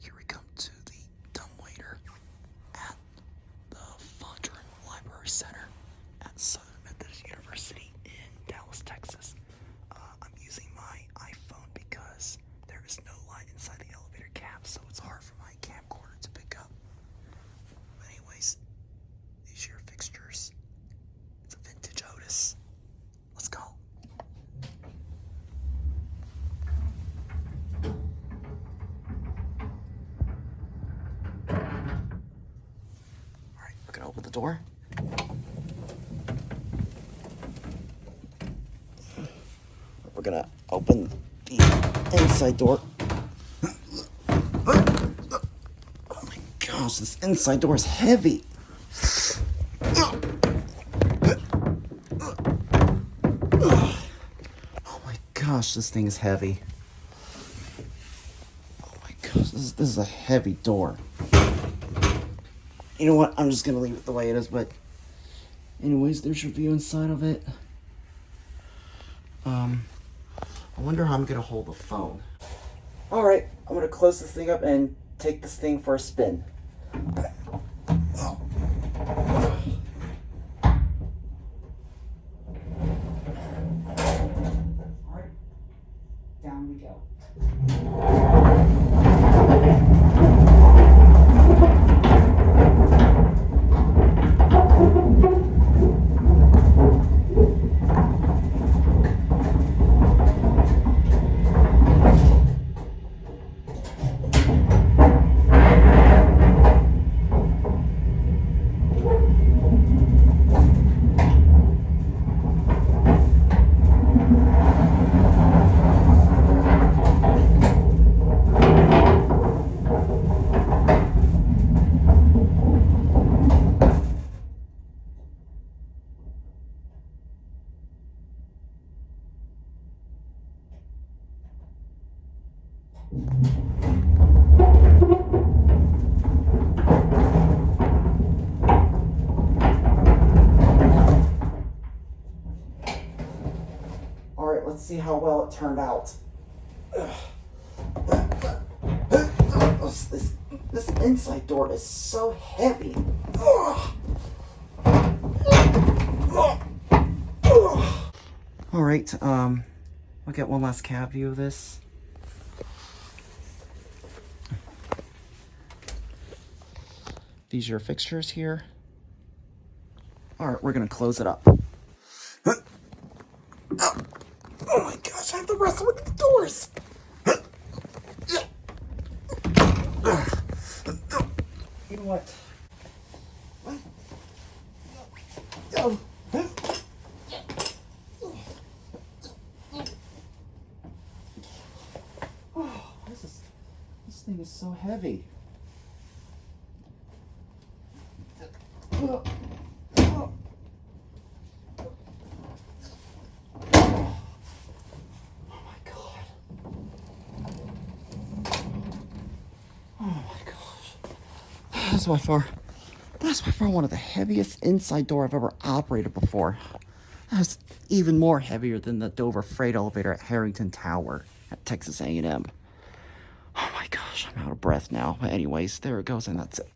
Here we come to the Dumbwaiter at the Fondren Library Center at Southern Methodist University in Dallas, Texas. I'm using my iPhone because there is no light inside the elevator cab, so it's hard for my camcorder to pick up. But anyways, these are your fixtures. It's a vintage Otis. Let's go. Alright, we're gonna open the door. We're gonna open the inside door. Oh my gosh, this inside door is heavy. Oh my gosh, this thing is heavy. Oh my gosh, this is a heavy door. You know what? I'm just gonna leave it the way it is, but anyways, there's your view inside of it. I wonder how I'm gonna hold the phone. Alright, I'm gonna close this thing up and take this thing for a spin. Alright, down we go. Alright, let's see how well it turned out. This inside door is so heavy. Alright, I'll get one last cab view of this. These are your fixtures here. Alright, we're gonna close it up. Oh my gosh, I have to wrestle with the doors! You know what? Oh, this thing is so heavy. That's by far one of the heaviest inside door I've ever operated before. That's even more heavier than the Dover freight elevator at Harrington Tower at Texas A&M. Oh my gosh, I'm out of breath now. But anyways, there it goes, and that's it.